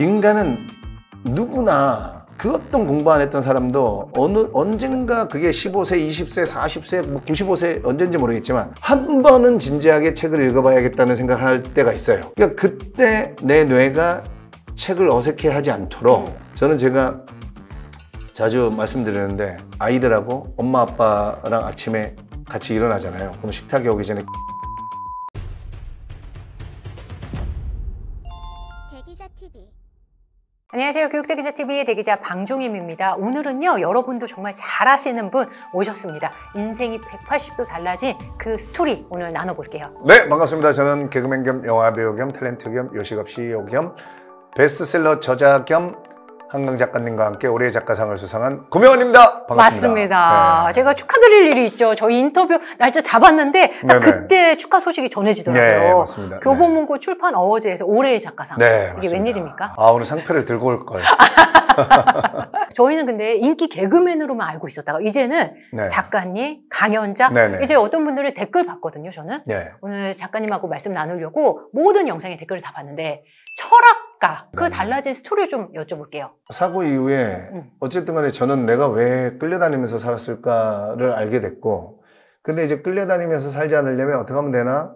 인간은 누구나 그 어떤 공부 안 했던 사람도 언젠가 그게 15세, 20세, 40세, 뭐 95세 언젠지 모르겠지만 한 번은 진지하게 책을 읽어봐야겠다는 생각할 때가 있어요. 그러니까 그때 내 뇌가 책을 어색해하지 않도록 저는 제가 자주 말씀드리는데 아이들하고 엄마 아빠랑 아침에 같이 일어나잖아요. 그럼 식탁에 오기 전에 대기자TV. 안녕하세요. 교육대기자TV의 대기자 방종임입니다. 오늘은요, 여러분도 정말 잘 아시는 분 오셨습니다. 인생이 180도 달라진 그 스토리 오늘 나눠볼게요. 네, 반갑습니다. 저는 개그맨 겸 영화배우 겸 탤런트 겸 요식업 CEO 겸 베스트셀러 저자 겸 한강 작가님과 함께 올해의 작가상을 수상한 고명원입니다. 반갑습니다. 맞습니다. 네. 제가 축하드릴 일이 있죠. 저희 인터뷰 날짜 잡았는데 딱 그때 축하 소식이 전해지더라고요. 네, 맞습니다. 교보문고 출판 어워즈에서 올해의 작가상. 네, 이게 웬일입니까? 아, 오늘 상패를 들고 올 걸. 저희는 근데 인기 개그맨으로만 알고 있었다가 이제는 네. 작가님, 강연자, 네네. 이제 어떤 분들의 댓글 봤거든요, 저는. 네. 오늘 작가님하고 말씀 나누려고 모든 영상에 댓글을 다 봤는데 철학가, 그 네. 달라진 스토리를 좀 여쭤볼게요. 사고 이후에 어쨌든 간에 저는 내가 왜 끌려다니면서 살았을까를 알게 됐고, 근데 이제 끌려다니면서 살지 않으려면 어떻게 하면 되나?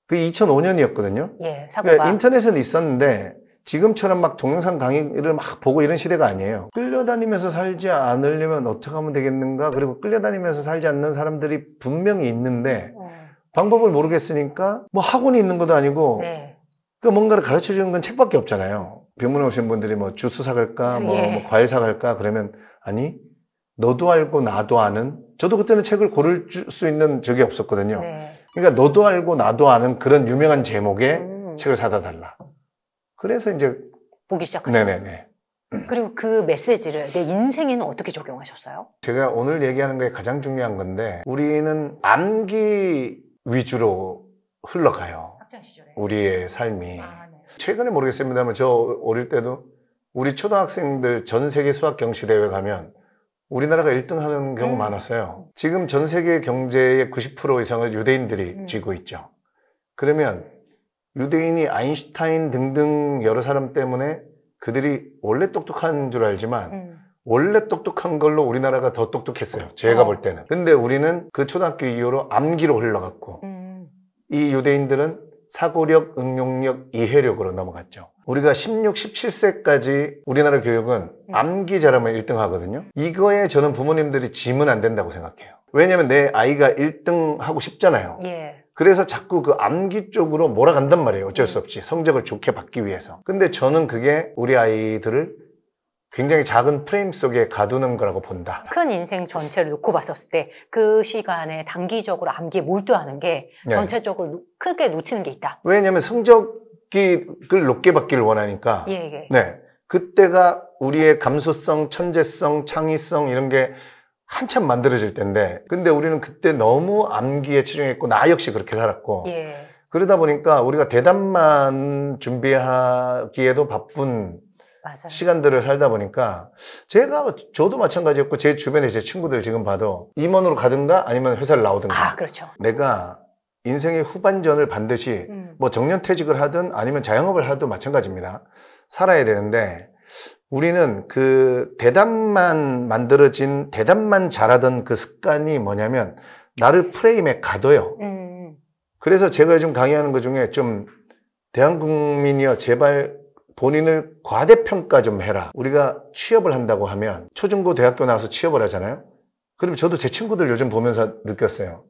그게 2005년이었거든요. 예, 사고가. 그러니까 인터넷은 있었는데 지금처럼 막 동영상 강의를 막 보고 이런 시대가 아니에요. 끌려다니면서 살지 않으려면 어떻게 하면 되겠는가? 그리고 끌려다니면서 살지 않는 사람들이 분명히 있는데 방법을 모르겠으니까 뭐 학원이 있는 것도 아니고 네. 그 뭔가를 가르쳐 주는 건 책밖에 없잖아요. 병문에 오신 분들이 뭐 주스 사갈까, 뭐 과일 사갈까 그러면 아니 너도 알고 나도 아는, 저도 그때는 책을 고를 수 있는 적이 없었거든요. 네. 그러니까 너도 알고 나도 아는 그런 유명한 제목의 책을 사다 달라. 그래서 이제 보기 시작하셨어요. 네네네. 그리고 그 메시지를 내 인생에는 어떻게 적용하셨어요? 제가 오늘 얘기하는 게 가장 중요한 건데 우리는 암기 위주로 흘러가요. 학창 시절에. 우리의 삶이. 아, 네. 최근에 모르겠습니다만 저 어릴 때도 우리 초등학생들 전 세계 수학 경시 대회 가면 우리나라가 1등 하는 경우 많았어요. 지금 전 세계 경제의 90% 이상을 유대인들이 쥐고 있죠. 그러면 유대인이 아인슈타인 등등 여러 사람 때문에 그들이 원래 똑똑한 줄 알지만 원래 똑똑한 걸로 우리나라가 더 똑똑했어요. 제가 볼 때는. 근데 우리는 그 초등학교 이후로 암기로 흘러갔고 이 유대인들은 사고력, 응용력, 이해력으로 넘어갔죠. 우리가 16, 17세까지 우리나라 교육은 암기 잘하면 1등 하거든요. 이거에 저는 부모님들이 지면 안 된다고 생각해요. 왜냐면 내 아이가 1등 하고 싶잖아요. 예. 그래서 자꾸 그 암기 쪽으로 몰아간단 말이에요. 어쩔 수 없이. 성적을 좋게 받기 위해서. 근데 저는 그게 우리 아이들을 굉장히 작은 프레임 속에 가두는 거라고 본다. 큰 인생 전체를 놓고 봤었을 때 그 시간에 단기적으로 암기에 몰두하는 게 전체적으로 크게 놓치는 게 있다. 왜냐하면 성적을 높게 받기를 원하니까. 예. 네. 그때가 우리의 감수성, 천재성, 창의성 이런 게 한참 만들어질 때인데 근데 우리는 그때 너무 암기에 치중했고 나 역시 그렇게 살았고 예. 그러다 보니까 우리가 대답만 준비하기에도 바쁜 맞아요. 시간들을 살다 보니까 저도 마찬가지였고 제 주변에 제 친구들 지금 봐도 임원으로 가든가 아니면 회사를 나오든가. 아, 그렇죠. 내가 인생의 후반전을 반드시 뭐 정년퇴직을 하든 아니면 자영업을 하든 마찬가지입니다. 살아야 되는데 우리는 그 대답만 만들어진 대답만 잘하던 그 습관이 뭐냐면 나를 프레임에 가둬요. 그래서 제가 요즘 강의하는 것 중에 좀 대한국민이여 제발 본인을 과대평가 좀 해라. 우리가 취업을 한다고 하면 초중고 대학교 나와서 취업을 하잖아요. 그럼 저도 제 친구들 요즘 보면서 느꼈어요.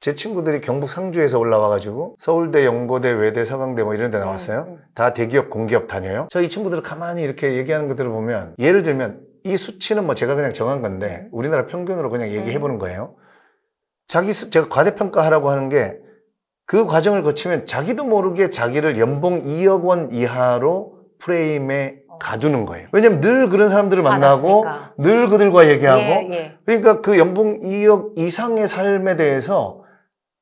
제 친구들이 경북 상주에서 올라와가지고 서울대, 연고대, 외대, 서강대 뭐 이런 데 나왔어요. 다 대기업, 공기업 다녀요. 저 이 친구들을 가만히 이렇게 얘기하는 것들을 보면 예를 들면 이 수치는 뭐 제가 그냥 정한 건데 우리나라 평균으로 그냥 얘기해보는 거예요. 제가 과대평가하라고 하는 게 그 과정을 거치면 자기도 모르게 자기를 연봉 2억 원 이하로 프레임에 가두는 거예요. 왜냐면 늘 그런 사람들을 만나고 받았으니까. 늘 그들과 얘기하고 예. 그러니까 그 연봉 2억 이상의 삶에 대해서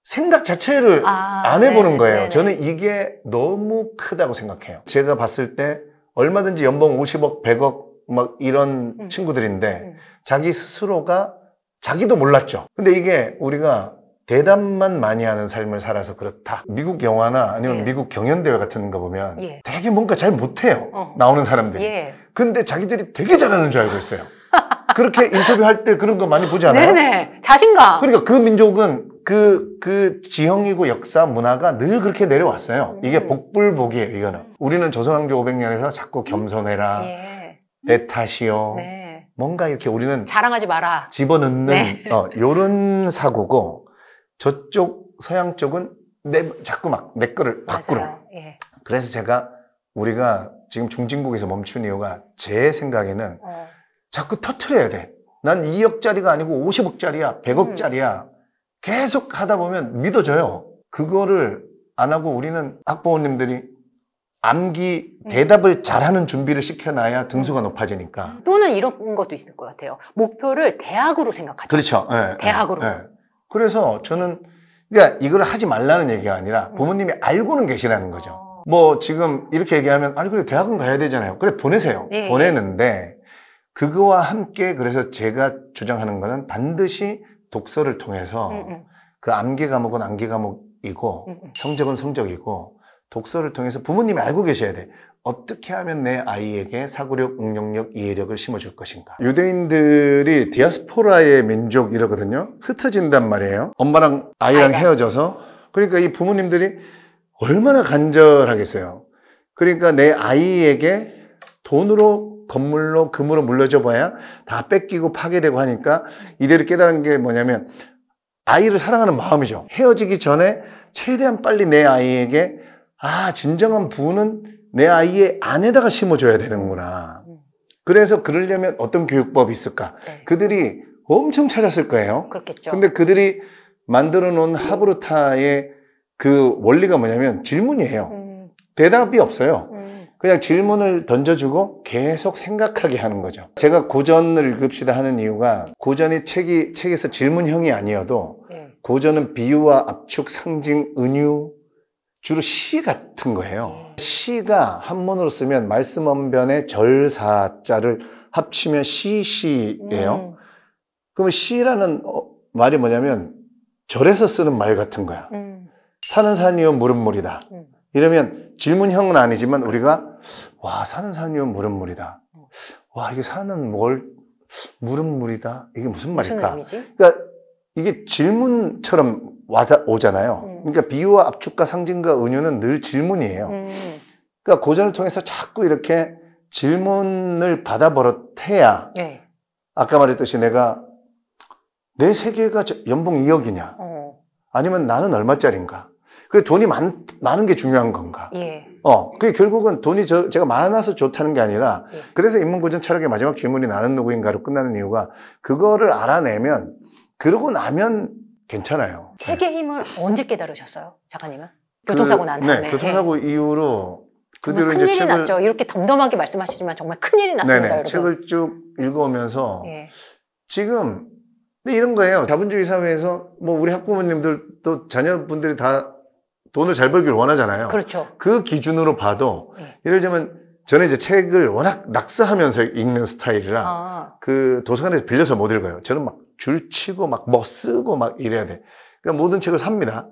생각 자체를 안 해보는 거예요. 네네. 저는 이게 너무 크다고 생각해요. 제가 봤을 때 얼마든지 연봉 50억, 100억 막 이런 친구들인데 자기 스스로가 자기도 몰랐죠. 근데 이게 우리가 대답만 많이 하는 삶을 살아서 그렇다. 미국 영화나 아니면 예. 미국 경연대회 같은 거 보면 예. 되게 뭔가 잘 못해요. 나오는 사람들이. 예. 근데 자기들이 되게 잘하는 줄 알고 있어요. 그렇게 인터뷰할 때 그런 거 많이 보지 않아요? 네네. 자신감. 그러니까 그 민족은 그 지형이고 역사, 문화가 늘 그렇게 내려왔어요. 이게 복불복이에요, 이거는. 우리는 조선왕조 500년에서 자꾸 겸손해라. 예. 내 탓이요. 네. 뭔가 이렇게 우리는 자랑하지 마라. 집어넣는 네. 요런 사고고, 저쪽 서양 쪽은 자꾸 막 내 거를 밖으로. 맞아요. 예. 그래서 우리가 지금 중진국에서 멈춘 이유가 제 생각에는 자꾸 터트려야 돼. 난 2억짜리가 아니고 50억짜리야, 100억짜리야. 계속 하다 보면 믿어져요. 그거를 안 하고 우리는 학부모님들이 암기 대답을 잘하는 준비를 시켜놔야 등수가 높아지니까. 또는 이런 것도 있을 것 같아요. 목표를 대학으로 생각하죠. 그렇죠. 네, 대학으로. 네. 그래서 저는 그러니까 이걸 하지 말라는 얘기가 아니라 부모님이 알고는 계시라는 거죠. 뭐 지금 이렇게 얘기하면 아니 그래 대학은 가야 되잖아요. 그래 보내세요. 네. 보내는데 그거와 함께 그래서 제가 주장하는 거는 반드시 독서를 통해서 그 암기 과목은 암기 과목이고 성적은 성적이고 독서를 통해서 부모님이 알고 계셔야 돼. 어떻게 하면 내 아이에게 사고력, 응용력, 이해력을 심어줄 것인가. 유대인들이 디아스포라의 민족이라거든요. 흩어진단 말이에요. 엄마랑 아이랑 헤어져서. 그러니까 이 부모님들이 얼마나 간절하겠어요. 그러니까 내 아이에게 돈으로, 건물로, 금으로 물려줘 봐야 다 뺏기고 파괴되고 하니까 이들이 깨달은 게 뭐냐면 아이를 사랑하는 마음이죠. 헤어지기 전에 최대한 빨리 내 아이에게 진정한 부는 내 아이의 안에다가 심어줘야 되는구나. 그래서 그러려면 어떤 교육법이 있을까? 네. 그들이 엄청 찾았을 거예요. 그렇겠죠. 근데 그들이 만들어 놓은 하브루타의 그 원리가 뭐냐면 질문이에요. 대답이 없어요. 그냥 질문을 던져주고 계속 생각하게 하는 거죠. 제가 고전을 읽읍시다 하는 이유가 고전이 책에서 질문형이 아니어도 고전은 비유와 압축, 상징, 은유, 주로 시 같은 거예요. 시가 한문으로 쓰면 말씀 언변의 절사자를 합치면 시예요. 그러면 시라는 말이 뭐냐면 절에서 쓰는 말 같은 거야. 산은 산이요 물은 물이다. 이러면 질문형은 아니지만 우리가 산은 산이요 물은 물이다. 이게 산은 물은 물이다. 이게 무슨 말일까? 그러니까 이게 질문처럼 오잖아요. 그러니까 비유와 압축과 상징과 은유는 늘 질문이에요. 그러니까 고전을 통해서 자꾸 이렇게 질문을 받아버릇해야 아까 말했듯이 내가 내 세계가 연봉 2억이냐 아니면 나는 얼마짜리인가 그 돈이 많은 게 중요한 건가 그게 결국은 돈이 제가 많아서 좋다는 게 아니라 그래서 인문고전 철학의 마지막 질문이 나는 누구인가로 끝나는 이유가 그거를 알아내면 그러고 나면 괜찮아요. 책의 힘을 언제 깨달으셨어요, 작가님은? 교통사고 난 다음에. 네, 교통사고 이후로 그대로 이제 큰일이 났죠. 이렇게 덤덤하게 말씀하시지만 정말 큰일이 났습니다. 네네, 여러분. 책을 쭉 읽어오면서 지금 이런 거예요. 자본주의 사회에서 뭐 우리 학부모님들도 자녀분들이 다 돈을 잘 벌기를 원하잖아요. 그렇죠. 그 기준으로 봐도 예를 들면 저는 이제 책을 워낙 낙서하면서 읽는 스타일이라 그 도서관에서 빌려서 못 읽어요. 저는 막 줄치고 막 뭐 쓰고 막 이래야 돼. 그러니까 모든 책을 삽니다.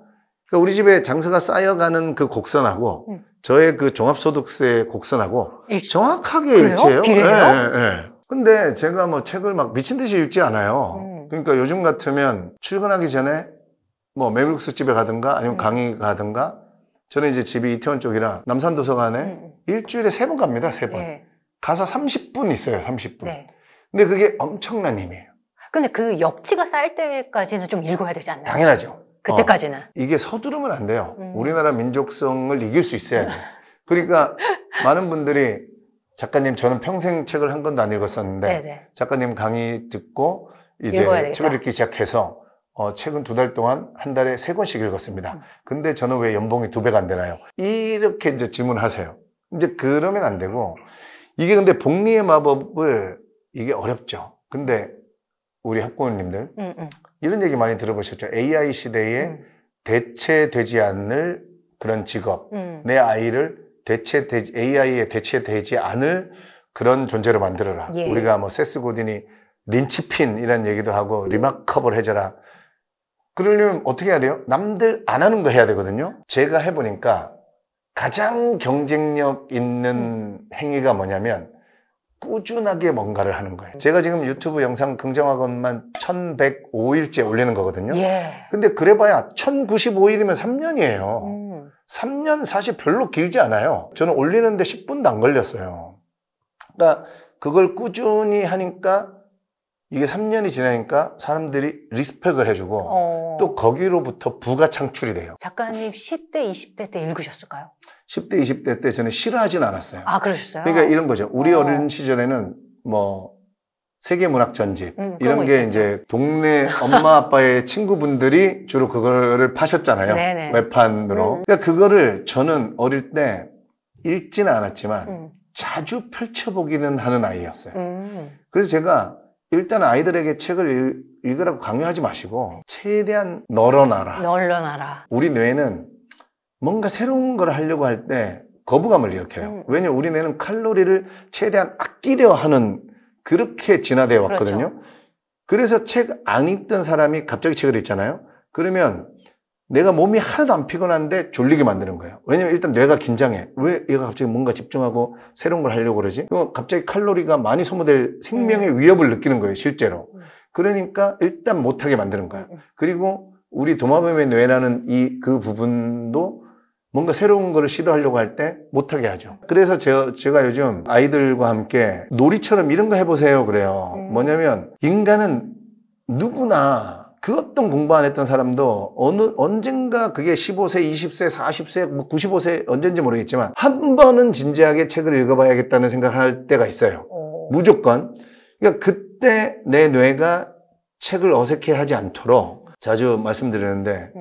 그러니까 우리 집에 장사가 쌓여가는 그 곡선하고 저의 그 종합소득세 곡선하고 정확하게 일치해요. 비례해요? 근데 제가 뭐 책을 막 미친 듯이 읽지 않아요. 그러니까 요즘 같으면 출근하기 전에 뭐 메밀국수 집에 가든가 아니면 강의 가든가 저는 이제 집이 이태원 쪽이라 남산도서관에 일주일에 3번 갑니다. 3번. 가서 30분 있어요. 30분. 근데 그게 엄청난 힘이에요. 근데 그 역치가 쌓일 때까지는 좀 읽어야 되지 않나요? 당연하죠. 그때까지는. 이게 서두르면 안 돼요. 우리나라 민족성을 이길 수 있어야 돼요. 그러니까 많은 분들이 작가님 저는 평생 책을 한 권도 안 읽었었는데 작가님 강의 듣고 이제 책을 읽기 시작해서 책은 2달 동안 한 달에 3권씩 읽었습니다. 근데 저는 왜 연봉이 2배가 안 되나요? 이렇게 이제 질문하세요. 이제 그러면 안 되고 이게 근데 복리의 마법을 이게 어렵죠. 근데 우리 학부모님들 이런 얘기 많이 들어보셨죠? AI 시대에 대체되지 않을 그런 직업, 내 아이를 AI에 대체되지 않을 그런 존재로 만들어라. 우리가 뭐 세스 고딘이 린치핀이라는 얘기도 하고 리마커블 해줘라. 그러려면 어떻게 해야 돼요? 남들 안 하는 거 해야 되거든요. 제가 해보니까 가장 경쟁력 있는 행위가 뭐냐면 꾸준하게 뭔가를 하는 거예요. 제가 지금 유튜브 영상 긍정학원만 1105일째 올리는 거거든요. 근데 그래봐야 1095일이면 3년이에요. 3년 사실 별로 길지 않아요. 저는 올리는데 10분도 안 걸렸어요. 그러니까 그걸 꾸준히 하니까 이게 3년이 지나니까 사람들이 리스펙을 해주고 또 거기로부터 부가 창출이 돼요. 작가님 10대, 20대 때 읽으셨을까요? 10대, 20대 때 저는 싫어하진 않았어요. 아, 그러셨어요? 그러니까 이런 거죠. 우리 어린 시절에는 뭐 세계문학 전집 이런 게 있었죠. 이제 동네 엄마 아빠의 친구분들이 주로 그거를 파셨잖아요. 네네. 외판으로. 그러니까 그거를 저는 어릴 때 읽지는 않았지만 자주 펼쳐보기는 하는 아이였어요. 그래서 제가 일단 아이들에게 책을 읽으라고 강요하지 마시고 최대한 널어놔라. 우리 뇌는 뭔가 새로운 걸 하려고 할 때 거부감을 일으켜요. 왜냐면 우리 뇌는 칼로리를 최대한 아끼려 하는 그렇게 진화되어 왔거든요. 그렇죠. 그래서 책 안 읽던 사람이 갑자기 책을 읽잖아요. 그러면 내가 몸이 하나도 안 피곤한데 졸리게 만드는 거예요. 왜냐면 일단 뇌가 긴장해. 왜 얘가 갑자기 뭔가 집중하고 새로운 걸 하려고 그러지? 그럼 갑자기 칼로리가 많이 소모될 생명의 위협을 느끼는 거예요, 실제로. 그러니까 일단 못하게 만드는 거예요. 그리고 우리 도마뱀의 뇌라는 그 부분도 뭔가 새로운 거를 시도하려고 할 때 못하게 하죠. 그래서 제가 요즘 아이들과 함께 놀이처럼 이런 거 해보세요 그래요. 뭐냐면 인간은 누구나 그 어떤 공부 안 했던 사람도 언젠가 그게 15세, 20세, 40세, 뭐 95세 언젠지 모르겠지만 한 번은 진지하게 책을 읽어봐야겠다는 생각할 때가 있어요. 무조건. 그러니까 그때 내 뇌가 책을 어색해하지 않도록 자주 말씀드리는데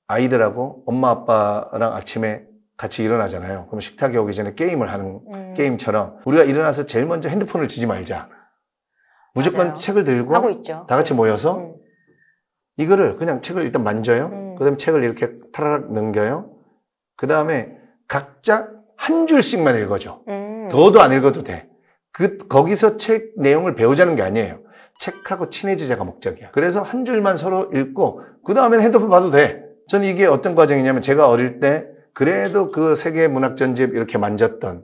아이들하고 엄마 아빠랑 아침에 같이 일어나잖아요. 그럼 식탁에 오기 전에 게임을 하는 게임처럼 우리가 일어나서 제일 먼저 핸드폰을 지지 말자. 무조건 맞아요. 책을 들고 하고 있죠. 다 같이 모여서 이거를 그냥 책을 일단 만져요. 그 다음에 책을 이렇게 타라락 넘겨요. 그 다음에 각자 한 줄씩만 읽어줘. 더도 안 읽어도 돼. 거기서 책 내용을 배우자는 게 아니에요. 책하고 친해지자가 목적이야. 그래서 한 줄만 서로 읽고 그 다음에는 핸드폰 봐도 돼. 저는 이게 어떤 과정이냐면 제가 어릴 때 그래도 그 세계 문학 전집 이렇게 만졌던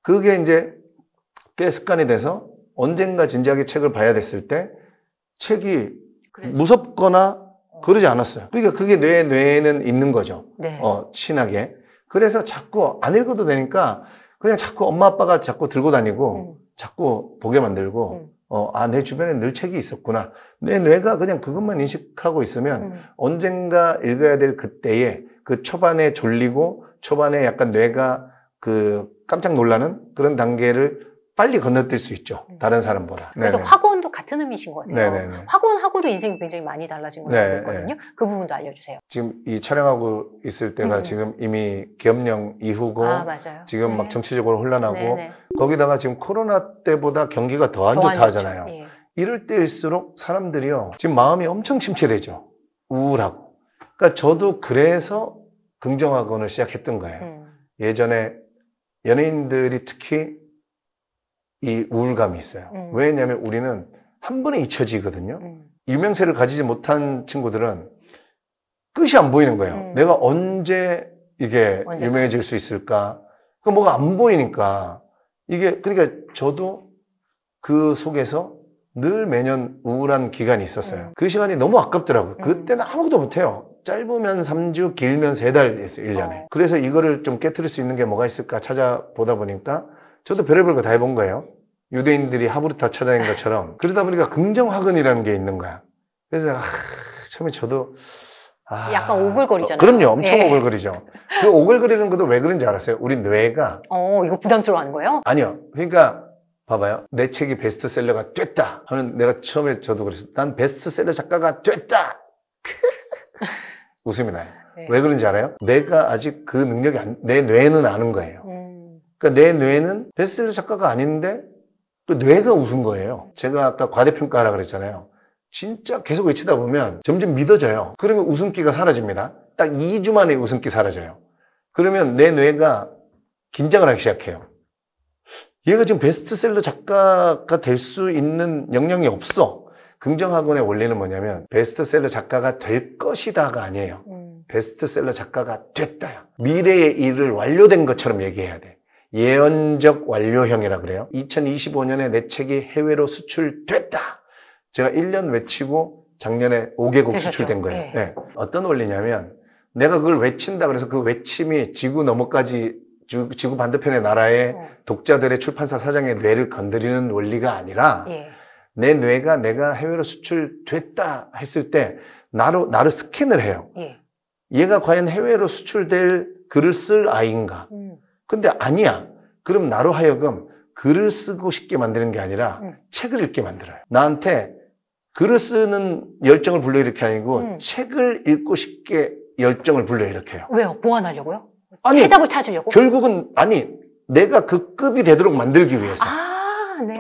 그게 이제 꽤 습관이 돼서 언젠가 진지하게 책을 봐야 됐을 때 책이 무섭거나 그러지 않았어요. 그러니까 그게 뇌에는 있는 거죠. 친하게. 그래서 자꾸 안 읽어도 되니까 그냥 자꾸 엄마 아빠가 자꾸 들고 다니고 자꾸 보게 만들고 내 주변에 늘 책이 있었구나. 내 뇌가 그냥 그것만 인식하고 있으면 언젠가 읽어야 될 그때에 그 초반에 졸리고 초반에 약간 뇌가 그 깜짝 놀라는 그런 단계를 빨리 건너뛸 수 있죠. 다른 사람보다. 그래서 네네. 학원도 같은 의미신 것 같아요. 네네네. 학원하고도 인생이 굉장히 많이 달라진 걸로 알고 있거든요. 그 부분도 알려주세요. 지금 이 촬영하고 있을 때가 지금 이미 계엄령 이후고 맞아요. 지금 막 정치적으로 혼란하고 거기다가 지금 코로나 때보다 경기가 더 안 좋다 하잖아요. 이럴 때일수록 사람들이요. 지금 마음이 엄청 침체되죠. 우울하고. 그러니까 저도 그래서 긍정학원을 시작했던 거예요. 예전에 연예인들이 특히 이 우울감이 있어요. 왜냐하면 우리는 한 번에 잊혀지거든요. 유명세를 가지지 못한 친구들은 끝이 안 보이는 거예요. 내가 언제 이게 유명해질 수 있을까? 그 뭐가 안 보이니까 이게 그러니까 저도 그 속에서 늘 매년 우울한 기간이 있었어요. 그 시간이 너무 아깝더라고요. 그때는 아무것도 못해요. 짧으면 3주, 길면 3달 했어요, 1년에. 그래서 이거를 좀 깨트릴 수 있는 게 뭐가 있을까 찾아보다 보니까 저도 별의별 거 다 해본 거예요. 유대인들이 하브르타 찾아낸 것처럼. 그러다 보니까 긍정학원이라는 게 있는 거야. 그래서 처음에 저도 약간 오글거리잖아요. 그럼요. 엄청 오글거리죠. 그 오글거리는 것도 왜 그런지 알았어요? 우리 뇌가 이거 부담스러워하는 거예요? 아니요. 그러니까 봐봐요. 내 책이 베스트셀러가 됐다 하면 내가 처음에 저도 그랬어요. 난 베스트셀러 작가가 됐다. 웃음이 나요. 왜 그런지 알아요? 내가 아직 그 능력이 내 뇌는 아는 거예요. 그러니까 내 뇌는 베스트셀러 작가가 아닌데 그 뇌가 웃은 거예요. 제가 아까 과대평가하라 그랬잖아요. 진짜 계속 외치다 보면 점점 믿어져요. 그러면 웃음기가 사라집니다. 딱 2주 만에 웃음기 사라져요. 그러면 내 뇌가 긴장을 하기 시작해요. 얘가 지금 베스트셀러 작가가 될 수 있는 역량이 없어. 긍정학원의 원리는 뭐냐면 베스트셀러 작가가 될 것이다가 아니에요. 베스트셀러 작가가 됐다야. 미래의 일을 완료된 것처럼 얘기해야 돼. 예언적 완료형이라 그래요. 2025년에 내 책이 해외로 수출됐다. 제가 1년 외치고 작년에 5개국 수출된 거예요. 네. 네. 어떤 원리냐면 내가 그걸 외친다 그래서 그 외침이 지구 너머까지 지구 반대편의 나라의 독자들의 출판사 사장의 뇌를 건드리는 원리가 아니라 내 뇌가 내가 해외로 수출됐다 했을 때 나를 스캔을 해요. 얘가 과연 해외로 수출될 글을 쓸 아이인가? 근데 아니야. 그럼 나로 하여금 글을 쓰고 싶게 만드는 게 아니라 책을 읽게 만들어요. 나한테 글을 쓰는 열정을 불러일으키는 게 아니고 책을 읽고 싶게 열정을 불러일으켜요. 왜요? 보완하려고요? 아니, 해답을 찾으려고? 결국은 내가 그 급이 되도록 만들기 위해서. 아, 네.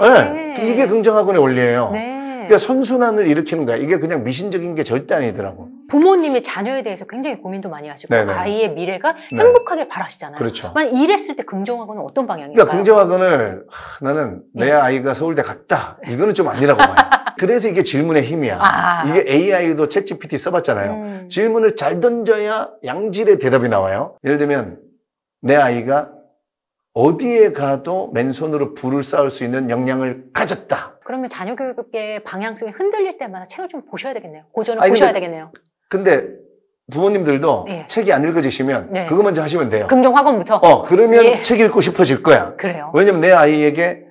네. 이게 긍정학원의 원리예요. 네. 그러니까 선순환을 일으키는 거야. 이게 그냥 미신적인 게 절대 아니더라고. 부모님이 자녀에 대해서 굉장히 고민도 많이 하시고 네네. 아이의 미래가 행복하길 바라시잖아요. 그렇죠. 만약 이랬을 때 긍정학원은 어떤 방향일까요? 그러니까 긍정학원을 나는 내 아이가 서울대 갔다. 이거는 좀 아니라고 봐요. 그래서 이게 질문의 힘이야. 이게 AI도 챗GPT 써봤잖아요. 질문을 잘 던져야 양질의 대답이 나와요. 예를 들면 내 아이가 어디에 가도 맨손으로 불을 쌓을 수 있는 역량을 가졌다. 그러면 자녀 교육의 방향성이 흔들릴 때마다 책을 좀 보셔야 되겠네요. 고전을 보셔야 되겠네요. 근데 부모님들도 책이 안 읽어지시면 그거 먼저 하시면 돼요. 긍정학원부터? 그러면 책 읽고 싶어질 거야. 그래요. 왜냐면 내 아이에게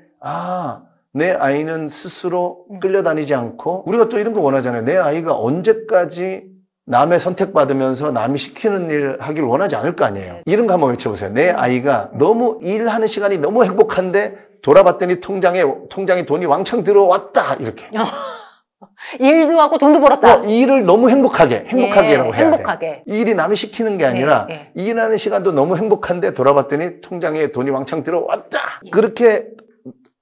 내 아이는 스스로 끌려다니지 않고 우리가 또 이런 거 원하잖아요. 내 아이가 언제까지 남의 선택받으면서 남이 시키는 일 하길 원하지 않을 거 아니에요. 이런 거 한번 외쳐보세요. 내 아이가 너무 일하는 시간이 너무 행복한데 돌아봤더니 통장에 돈이 왕창 들어왔다. 이렇게. 일도 하고 돈도 벌었다. 일을 너무 행복하게라고 해야 행복하게. 돼. 일이 남이 시키는 게 아니라 일하는 시간도 너무 행복한데 돌아봤더니 통장에 돈이 왕창 들어왔다. 그렇게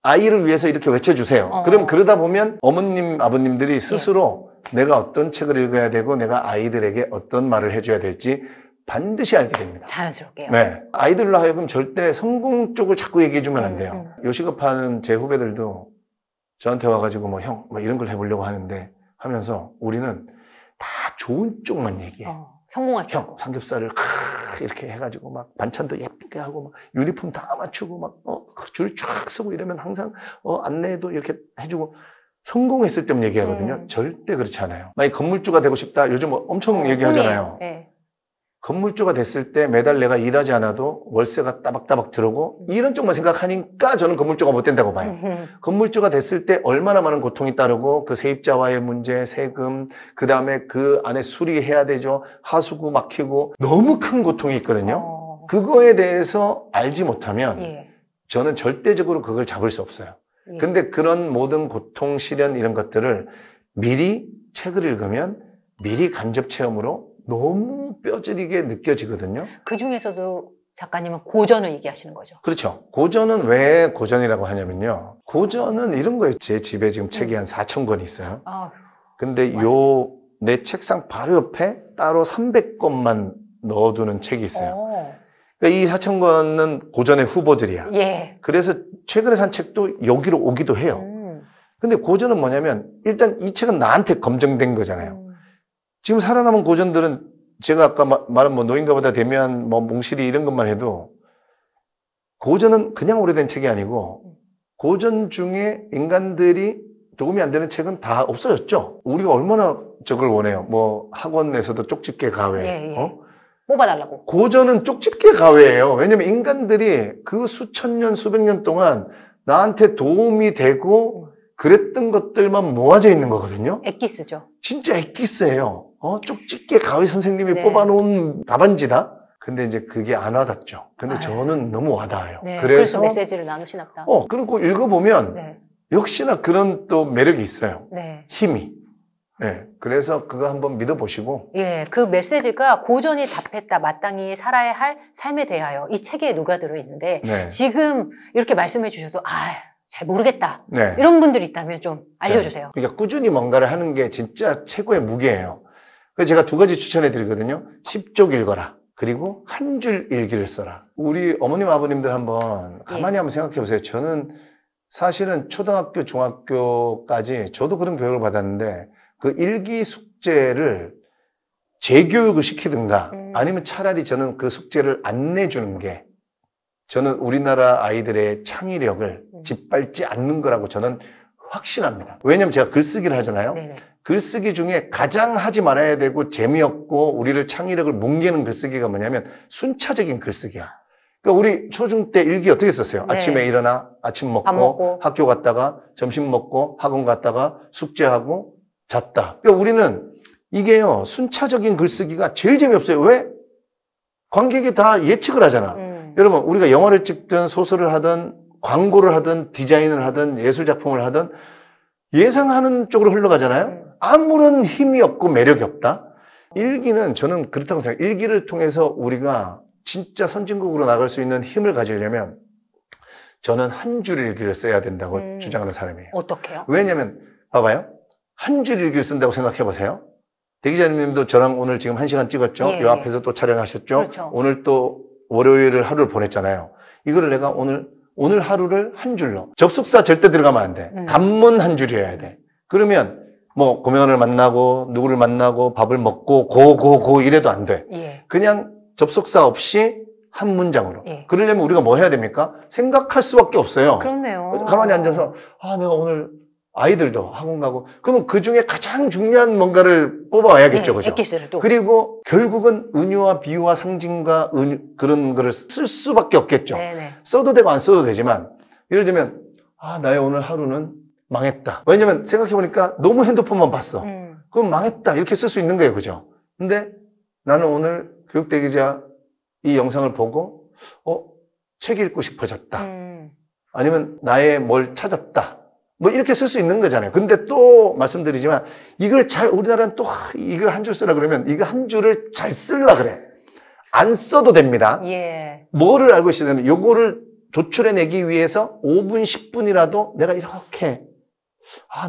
아이를 위해서 이렇게 외쳐주세요. 그럼 그러다 보면 어머님, 아버님들이 스스로 내가 어떤 책을 읽어야 되고 내가 아이들에게 어떤 말을 해줘야 될지 반드시 알게 됩니다. 자연스럽게요. 네. 아이들로 하여금 절대 성공 쪽을 자꾸 얘기해주면 안 돼요. 요식업하는 제 후배들도 저한테 와가지고 형, 이런 걸 해보려고 하는데 하면서 우리는 다 좋은 쪽만 얘기해. 성공할 형, 삼겹살을 이렇게 해가지고 막 반찬도 예쁘게 하고 막 유니폼 다 맞추고 막 줄 쫙 서고 이러면 항상 안내도 이렇게 해주고 성공했을 때만 얘기하거든요. 절대 그렇지 않아요. 만약 건물주가 되고 싶다. 요즘 엄청 얘기하잖아요. 건물주가 됐을 때 매달 내가 일하지 않아도 월세가 따박따박 들어오고 이런 쪽만 생각하니까 저는 건물주가 못 된다고 봐요. 건물주가 됐을 때 얼마나 많은 고통이 따르고 그 세입자와의 문제, 세금, 그 다음에 그 안에 수리해야 되죠. 하수구 막히고 너무 큰 고통이 있거든요. 그거에 대해서 알지 못하면 저는 절대적으로 그걸 잡을 수 없어요. 근데 그런 모든 고통, 시련 이런 것들을 미리 책을 읽으면 미리 간접 체험으로 너무 뼈저리게 느껴지거든요. 그 중에서도 작가님은 고전을 얘기하시는 거죠. 그렇죠. 고전은 왜 고전이라고 하냐면요. 고전은 이런 거예요. 제 집에 지금 책이 한 4,000권이 있어요. 근데 내 책상 바로 옆에 따로 300권만 넣어두는 책이 있어요. 그러니까 이 4,000권은 고전의 후보들이야. 그래서 최근에 산 책도 여기로 오기도 해요. 근데 고전은 뭐냐면 일단 이 책은 나한테 검증된 거잖아요. 지금 살아남은 고전들은 제가 아까 말한 노인가보다 대면 몽실이 이런 것만 해도 고전은 그냥 오래된 책이 아니고 고전 중에 인간들이 도움이 안 되는 책은 다 없어졌죠. 우리가 얼마나 저걸 원해요. 학원에서도 쪽집게 가외. 뽑아달라고. 고전은 쪽집게 가외예요. 왜냐면 인간들이 그 수천 년, 수백 년 동안 나한테 도움이 되고 그랬던 것들만 모아져 있는 거거든요. 엑기스죠. 진짜 엑기스예요. 쪽집게 가위 선생님이 뽑아놓은 답안지다? 근데 이제 그게 안 와닿죠. 근데 저는 너무 와닿아요. 그래서 메시지를 나누시나 보다. 그리고 읽어보면 역시나 그런 또 매력이 있어요. 힘이. 그래서 그거 한번 믿어보시고. 그 메시지가 고전이 답했다. 마땅히 살아야 할 삶에 대하여 이 책에 녹아들어 있는데 지금 이렇게 말씀해 주셔도 잘 모르겠다. 이런 분들이 있다면 좀 알려주세요. 그러니까 꾸준히 뭔가를 하는 게 진짜 최고의 무기예요. 그래서 제가 2가지 추천해 드리거든요. 10쪽 읽어라. 그리고 한 줄 일기를 써라. 우리 어머님, 아버님들 한번 가만히 한번 생각해 보세요. 저는 사실은 초등학교, 중학교까지 저도 그런 교육을 받았는데 그 일기 숙제를 재교육을 시키든가 아니면 차라리 저는 그 숙제를 안 내주는 게 저는 우리나라 아이들의 창의력을 짓밟지 않는 거라고 저는 확신합니다. 왜냐하면 제가 글쓰기를 하잖아요. 네네. 글쓰기 중에 가장 하지 말아야 되고 재미없고 우리를 창의력을 뭉개는 글쓰기가 뭐냐면 순차적인 글쓰기야. 그러니까 우리 초중 때 일기 어떻게 썼어요? 네. 아침에 일어나 아침 먹고 학교 갔다가 점심 먹고 학원 갔다가 숙제하고 잤다. 그러니까 우리는 이게요 순차적인 글쓰기가 제일 재미없어요. 왜? 관객이 다 예측을 하잖아. 여러분 우리가 영화를 찍든 소설을 하든 광고를 하든 디자인을 하든 예술작품을 하든 예상하는 쪽으로 흘러가잖아요. 아무런 힘이 없고 매력이 없다. 일기는 저는 그렇다고 생각해요. 일기를 통해서 우리가 진짜 선진국으로 나갈 수 있는 힘을 가지려면 저는 한 줄 일기를 써야 된다고 주장하는 사람이에요. 어떻게요? 왜냐면 봐봐요. 한 줄 일기를 쓴다고 생각해 보세요. 대기자님도 저랑 오늘 지금 1시간 찍었죠. 이 앞에서 또 촬영하셨죠. 그렇죠. 오늘 또 월요일 하루를 보냈잖아요. 이거를 내가 오늘 하루를 한 줄로. 접속사 절대 들어가면 안 돼. 단문 한 줄이어야 돼. 그러면 뭐 고명을 만나고 누구를 만나고 밥을 먹고 고 이래도 안 돼. 예. 그냥 접속사 없이 한 문장으로. 예. 그러려면 우리가 뭐 해야 됩니까? 생각할 수밖에 없어요. 그렇네요. 가만히 앉아서 내가 오늘 아이들도 학원 가고 그러면 그중에 가장 중요한 뭔가를 뽑아와야겠죠. 그죠? 엑기스를 또. 그리고 결국은 은유와 비유와 상징과 그런 거를 쓸 수밖에 없겠죠. 네네. 써도 되고 안 써도 되지만 예를 들면 나의 오늘 하루는 망했다. 왜냐면 생각해보니까 너무 핸드폰만 봤어. 그럼 망했다 이렇게 쓸 수 있는 거예요. 그죠? 근데 나는 오늘 교육대기자 이 영상을 보고 책 읽고 싶어졌다. 아니면 나의 뭘 찾았다. 뭐 이렇게 쓸 수 있는 거잖아요. 근데 또 말씀드리지만 이걸 우리나라는 또 이거 한 줄 쓰라 그러면 이거 한 줄을 잘 쓰려 그래. 안 써도 됩니다. 예. 뭐를 알고 있으면 요거를 도출해내기 위해서 5분, 10분이라도 내가 이렇게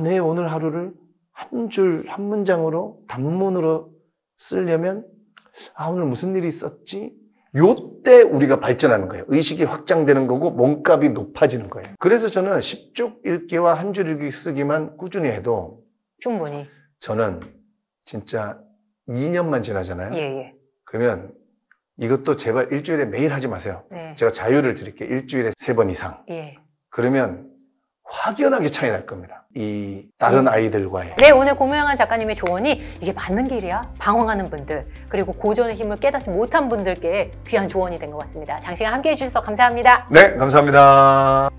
내 오늘 하루를 한 줄, 한 문장으로 단문으로 쓰려면 오늘 무슨 일이 있었지? 요때 우리가 발전하는 거예요. 의식이 확장되는 거고 몸값이 높아지는 거예요. 그래서 저는 10쪽 읽기와 한 줄 읽기 쓰기만 꾸준히 해도 충분히 저는 진짜 2년만 지나잖아요. 예. 그러면 이것도 제발 일주일에 매일 하지 마세요. 네. 제가 자유를 드릴게요. 일주일에 3번 이상. 예. 그러면 확연하게 차이 날 겁니다. 이 다른 아이들과의. 네, 오늘 고명한 작가님의 조언이 이게 맞는 길이야? 방황하는 분들, 그리고 고전의 힘을 깨닫지 못한 분들께 귀한 조언이 된 것 같습니다. 장시간 함께해 주셔서 감사합니다. 네, 감사합니다.